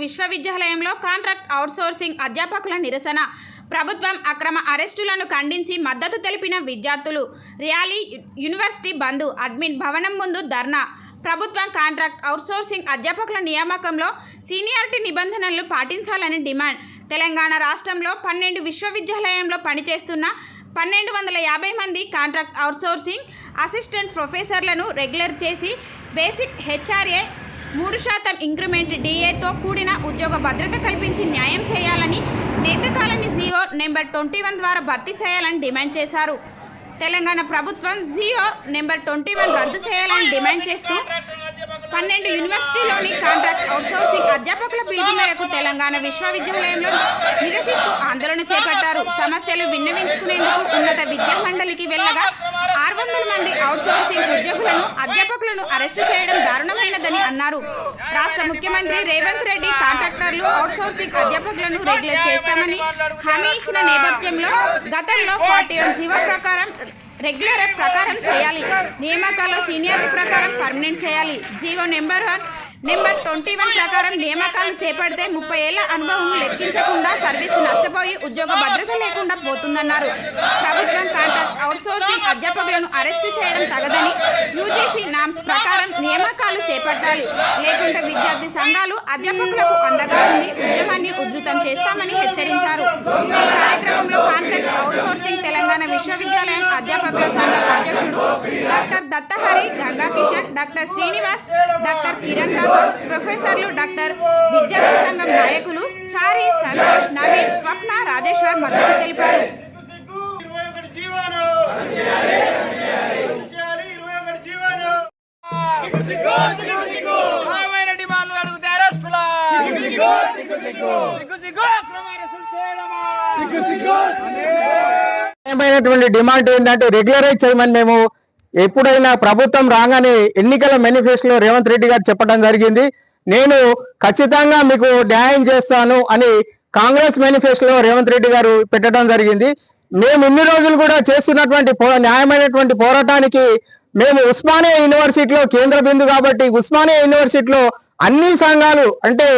విశ్వవిద్యాలయంలో contract outsourcing అధ్యాపకుల నిరసన. ప్రభుత్వం అక్రమ అరెస్టులను ఖండించి మద్దతు తెలిపిన విద్యార్థులు. ర్యాలీ, యూనివర్సిటీ బంద్, అడ్మిన్ భవనం ముందు ధర్నా. ప్రభుత్వం కాంట్రాక్ట్ అవుట్సోర్సింగ్ అధ్యాపకుల నియామకంలో సీనియారిటీ నిబంధనలు పాటించాలని డిమాండ్. తెలంగాణ రాష్ట్రంలో 12 విశ్వవిద్యాలయంలో పనిచేస్తున్న 1250 మంది కాంట్రాక్ట్ అవుట్సోర్సింగ్ అసిస్టెంట్ ప్రొఫెసర్లను రెగ్యులర్ చేసి బేసిక్ హెచ్ఆర్ఏ 3% ఇంక్రిమెంట్ డిఏతో కూడిన ఉద్యోగ భద్రత కల్పించి న్యాయం చేయాలని, నేతకాలని జీవో నెంబర్ 21 ద్వారా భర్తీ చేయాలని డిమాండ్ చేశారు. తెలంగాణ ప్రభుత్వం జీవో నెంబర్ 21 రద్దు చేయాలని డిమాండ్ చేస్తూ 12 యూనివర్సిటీలోని కాంట్రాక్ట్ అవుట్సోర్సింగ్ అధ్యాపకుల పిలుపు మేరకు తెలంగాణ విశ్వవిద్యాలయంలో నిరసిస్తూ ఆందోళన చేపట్టారు. సమస్యలు విన్నవించుకునేందుకు ఉన్నత విద్యా మండలికి వెళ్ళగా 600 మంది అవుట్సోర్సింగ్ ఉద్యోగులను, అధ్యాపకులను అరెస్టు చేయడం దారుణమైనదని అన్నారు. రాష్ట్ర ముఖ్యమంత్రి రేవంత్ రెడ్డి కాంట్రాక్టర్లు, అవుట్సోర్సింగ్ అధ్యాపకులను రెగ్యులర్ చేస్తామని హామీ ఇచ్చిన నేపథ్యంలో గతంలో 41 జీవో ప్రకారం రెగ్యులర్ ప్రకారం చేయాలి. నియామకాల్లో సీనియారిటీ ప్రకారం పర్మనెంట్ చేయాలి. జీవో నెంబర్ 21 ప్రకారం నియామకాలు చేపడితే 30 ఏళ్ల అనుభవం లెక్కించకుండా సర్వీసు నష్టపోయి ఉద్యోగ భద్రత లేకుండా పోతుందన్నారు. ప్రభుత్వం కాంట్రాక్ట్ అవుట్సోర్సింగ్ అధ్యాపకులను అరెస్టు చేయడం తగదని, యూజీసీ నామ్స్ ప్రకారం నియామకాలు చేపట్టాలి. లేకుంటే విద్యార్థి సంఘాలు అధ్యాపకులకు అండగా ఉండి ఉద్యమాన్ని ఉధృతం చేస్తామని హెచ్చరించారు. ఈ కార్యక్రమంలో కాంట్రాక్ట్ అవుట్సోర్సింగ్ తెలంగాణ విశ్వవిద్యాలయం అధ్యాపకుల సంఘ అధ్యక్షుడు doctor Dattahari, Ganga Kishan, doctor Srinivas, doctor Kiran Rathod, ప్రొఫెసర్లు, డాక్టర్ విద్యార్థి సంఘం నాయకులు చారి, సంతోష్, నవీన్, స్వప్న, రాజేశ్వర్ మద్దతు తెలిపారు. డిమాండ్ ఏంటంటే రెగ్యులరైజ్ చేయమని మేము ఎప్పుడైనా ప్రభుత్వం రాగానే ఎన్నికల మేనిఫెస్టోలో రేవంత్ రెడ్డి గారు చెప్పడం జరిగింది. నేను ఖచ్చితంగా మీకు న్యాయం చేస్తాను అని కాంగ్రెస్ మేనిఫెస్టోలో రేవంత్ రెడ్డి గారు పెట్టడం జరిగింది. మేము ఇన్ని రోజులు కూడా చేస్తున్నటువంటి న్యాయమైనటువంటి పోరాటానికి మేము ఉస్మానియా యూనివర్సిటీలో కేంద్ర బిందు కాబట్టి ఉస్మానియా యూనివర్సిటీలో అన్ని సంఘాలు అంటే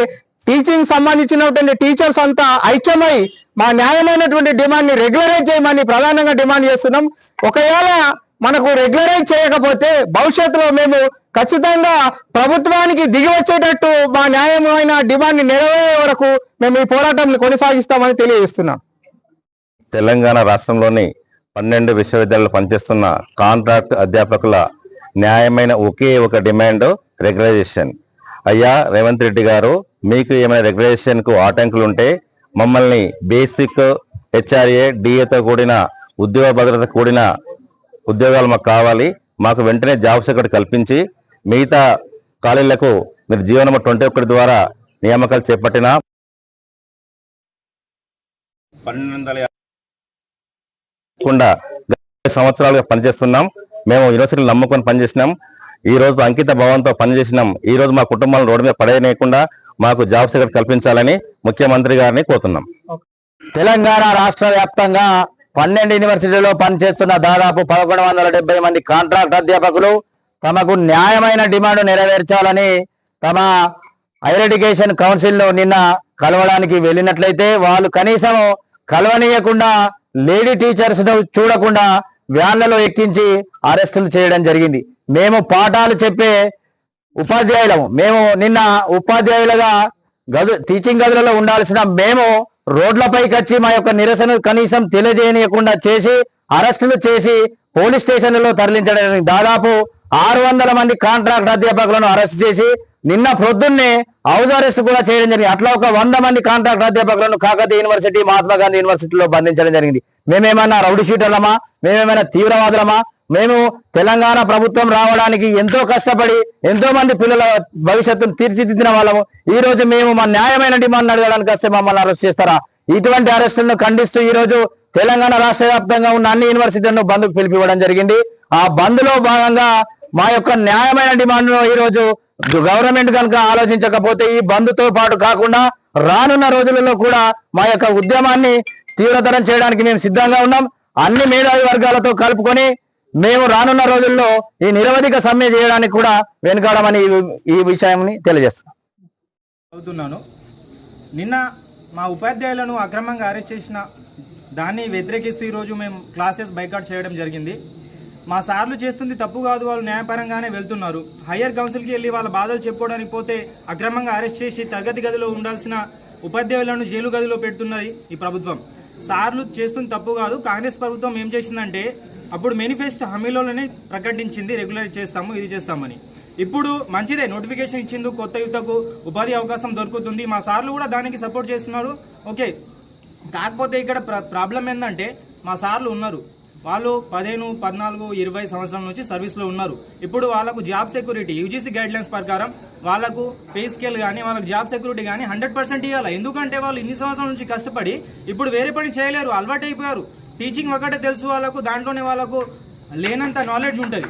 టీచింగ్ సంబంధించినటువంటి టీచర్స్ అంతా ఐక్యమై మా న్యాయమైనటువంటి డిమాండ్ని రెగ్యులరైజ్ చేయమని ప్రధానంగా డిమాండ్ చేస్తున్నాం. ఒకవేళ మనకు రెగ్యులరైజ్ చేయకపోతే భవిష్యత్తులో మేము ఖచ్చితంగా ప్రభుత్వానికి దిగి వచ్చేటట్టు మా న్యాయమైన డిమాండ్ని నెరవేరే వరకు మేము ఈ పోరాటం కొనసాగిస్తామని తెలియజేస్తున్నాం. తెలంగాణ రాష్ట్రంలోని 12 విశ్వవిద్యాలయాలు పనిచేస్తున్న కాంట్రాక్ట్ అధ్యాపకుల న్యాయమైన ఒకే ఒక డిమాండ్ రెగ్యులరైజేషన్. అయ్యా రేవంత్ రెడ్డి గారు, మీకు ఏమైనా రెగ్యులరైజేషన్కు ఆటంకులు ఉంటే మమ్మల్ని బేసిక్ హెచ్ఆర్ఏ డిఏతో కూడిన ఉద్యోగ భద్రత కూడిన ఉద్యోగాలు మాకు కావాలి. మాకు వెంటనే జాబ్ సెక్యూరిటీ కల్పించి మిగతా ఖాళీలకు మీరు జీవో నెంబర్ 21 ద్వారా నియామకాలు చేపట్టిన 12 సంవత్సరాలుగా పనిచేస్తున్నాం. మేము యూనివర్సిటీలు నమ్ముకొని పనిచేసినాం. ఈ రోజు అంకిత భావంతో పనిచేసినాం. ఈ రోజు మా కుటుంబాలను రోడ్డు మీద పడేయకుండా మాకు జాబ్ సెక్యూరిటీ కల్పించాలని ముఖ్యమంత్రి గారిని కోరుతున్నాం. తెలంగాణ రాష్ట్ర వ్యాప్తంగా 12 యూనివర్సిటీలో పనిచేస్తున్న దాదాపు 1170 మంది కాంట్రాక్ట్ అధ్యాపకులు తమకు న్యాయమైన డిమాండ్ నెరవేర్చాలని తమ హైయర్ ఎడ్యుకేషన్ కౌన్సిల్లో నిన్న కలవడానికి వెళ్ళినట్లయితే వాళ్ళు కనీసం కలవనీయకుండా లేడీ టీచర్స్ ను చూడకుండా వ్యాన్లలో ఎక్కించి అరెస్టులు చేయడం జరిగింది. మేము పాఠాలు చెప్పే ఉపాధ్యాయులము. మేము నిన్న ఉపాధ్యాయులుగా టీచింగ్ గదులలో ఉండాల్సిన మేము రోడ్లపైకి వచ్చి మా యొక్క నిరసన కనీసం తెలియజేయనీయకుండా చేసి అరెస్టులు చేసి పోలీస్ స్టేషన్లలో తరలించడం. దాదాపు 600 మంది కాంట్రాక్ట్ అధ్యాపకులను అరెస్ట్ చేసి నిన్న ప్రొద్దున్నే హౌస్ అరెస్ట్ కూడా చేయడం జరిగింది. అట్లా ఒక 100 మంది కాంట్రాక్ట్ అధ్యాపకులను కాకతీయ యూనివర్సిటీ, మహాత్మా గాంధీ యూనివర్సిటీలో బంధించడం జరిగింది. మేమేమైనా రౌడీ షీటర్లమా? మేమేమైనా తీవ్రవాదులమా? మేము తెలంగాణ ప్రభుత్వం రావడానికి ఎంతో కష్టపడి ఎంతో మంది పిల్లల భవిష్యత్తును తీర్చిదిద్దిన వాళ్ళము. ఈ రోజు మేము మా న్యాయమైన డిమాండ్ అడగడానికి వస్తే మమ్మల్ని అరెస్ట్ చేస్తారా? ఇటువంటి అరెస్టులను ఖండిస్తూ ఈ రోజు తెలంగాణ రాష్ట్ర వ్యాప్తంగా ఉన్న అన్ని యూనివర్సిటీలను బంద్కు పిలిపివ్వడం జరిగింది. ఆ బంద్లో భాగంగా మా యొక్క న్యాయమైన డిమాండ్ ఈ రోజు గవర్నమెంట్ కనుక ఆలోచించకపోతే ఈ బంద్తో పాటు కాకుండా రానున్న రోజులలో కూడా మా యొక్క ఉద్యమాన్ని తీవ్రతరం చేయడానికి మేము సిద్ధంగా ఉన్నాం. అన్ని మేధావి వర్గాలతో కలుపుకొని మేము రానున్న రోజుల్లో ఈ నిరవధిక సమ్మె చేయడానికి కూడా వెనుకాడమని ఈ విషయాన్ని తెలియజేస్తున్నాను. నిన్న మా ఉపాధ్యాయులను అక్రమంగా అరెస్ట్ చేసిన దాన్ని వ్యతిరేకిస్తూ ఈరోజు మేము క్లాసెస్ బైకాట్ చేయడం జరిగింది. మా సార్లు చేస్తుంది తప్పు కాదు, వాళ్ళు న్యాయపరంగానే వెళ్తున్నారు. హయ్యర్ కౌన్సిల్కి వెళ్ళి వాళ్ళ బాధలు చెప్పుకోవడానికి పోతే అక్రమంగా అరెస్ట్ చేసి తరగతి గదిలో ఉండాల్సిన ఉపాధ్యాయులను జైలు గదిలో పెడుతున్నది ఈ ప్రభుత్వం. సార్లు చేస్తుంది తప్పు కాదు. కాంగ్రెస్ ప్రభుత్వం ఏం చేసిందంటే అప్పుడు మేనిఫెస్టో హామీలోనే ప్రకటించింది రెగ్యులర్ చేస్తాము, ఇది చేస్తామని. ఇప్పుడు మంచిదే, నోటిఫికేషన్ ఇచ్చింది, కొత్త యువతకు ఉపాధి అవకాశం దొరుకుతుంది. మా సార్లు కూడా దానికి సపోర్ట్ చేస్తున్నారు. ఓకే, కాకపోతే ఇక్కడ ప్రాబ్లం ఏంటంటే మా సార్లు ఉన్నారు, వాళ్ళు 15, 14, 20 సంవత్సరాల నుంచి సర్వీస్లో ఉన్నారు. ఇప్పుడు వాళ్ళకు జాబ్ సెక్యూరిటీ యూజీసీ గైడ్లైన్స్ ప్రకారం వాళ్ళకు పే స్కేల్ కానీ వాళ్ళకు జాబ్ సెక్యూరిటీ కానీ 100% ఇవ్వాలి. ఎందుకంటే వాళ్ళు ఇన్ని సంవత్సరాల నుంచి కష్టపడి ఇప్పుడు వేరే పని చేయలేరు, అలవాటు అయిపోయారు. టీచింగ్ ఒకటే తెలుసు వాళ్ళకు, దాంట్లోనే వాళ్ళకు లేనంత నాలెడ్జ్ ఉంటుంది.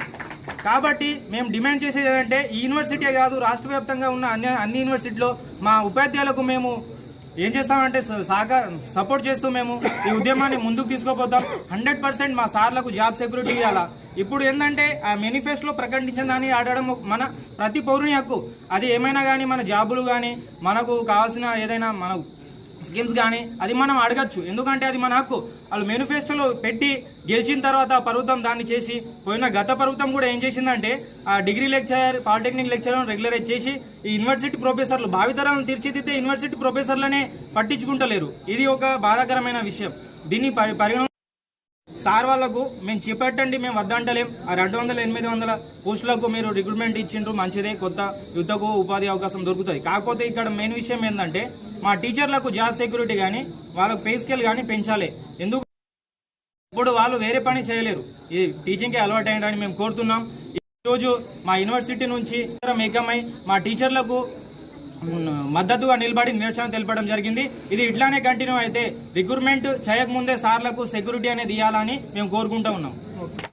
కాబట్టి మేము డిమాండ్ చేసేది ఏంటంటే ఈ యూనివర్సిటీ కాదు, రాష్ట్ర వ్యాప్తంగా ఉన్న అన్ని యూనివర్సిటీలో మా ఉపాధ్యాయులకు మేము ఏం చేస్తామంటే సపోర్ట్ చేస్తూ మేము ఈ ఉద్యమాన్ని ముందుకు తీసుకుపోతాం. 100% మా సార్లకు జాబ్ సెక్యూరిటీ ఇవ్వాలా. ఇప్పుడు ఏంటంటే ఆ మేనిఫెస్టోలో ప్రకటించిన దాన్ని ఆడడం మన ప్రతి పౌరుని హక్కు. అది ఏమైనా కానీ మన జాబులు కానీ మనకు కావాల్సిన ఏదైనా మన స్కీమ్స్ కానీ అది మనం అడగచ్చు, ఎందుకంటే అది మన హక్కు. వాళ్ళు మేనిఫెస్టోలో పెట్టి గెలిచిన తర్వాత ప్రభుత్వం దాన్ని చేసి పోయిన గత ప్రభుత్వం కూడా ఏం చేసిందంటే ఆ డిగ్రీ లెక్చరర్, పాలిటెక్నిక్ లెక్చరర్లను రెగ్యులరైజ్ చేసి ఈ యూనివర్సిటీ ప్రొఫెసర్లు భావితరాలను తీర్చిదిద్దే యూనివర్సిటీ ప్రొఫెసర్లనే పట్టించుకుంటలేరు. ఇది ఒక బాధాకరమైన విషయం. దీన్ని పరిగణ సార్ వాళ్ళకు మేము చేపట్టండి, మేము వద్దంటలేం. ఆ 200, 800 పోస్టులకు మీరు రిక్రూట్మెంట్ ఇచ్చిండ్రు, మంచిదే, కొత్త యువతకు ఉపాధి అవకాశం దొరుకుతుంది. కాకపోతే ఇక్కడ మెయిన్ విషయం ఏంటంటే మా టీచర్లకు జాబ్ సెక్యూరిటీ కానీ వాళ్ళకు పే స్కేల్ కానీ పెంచాలి. ఎందుకు ఇప్పుడు వాళ్ళు వేరే పని చేయలేరు, ఈ టీచింగ్కి అలవాటు అయ్యారని మేము కోరుతున్నాం. ఈరోజు మా యూనివర్సిటీ నుంచి ఏకమై మా టీచర్లకు మద్దతుగా నిలబడి నిరసన తెలపడం జరిగింది. ఇది ఇట్లానే కంటిన్యూ అయితే రిక్రూట్మెంట్ చేయకముందే సార్లకు సెక్యూరిటీ అనేది ఇవ్వాలని మేము కోరుకుంటూ ఉన్నాం.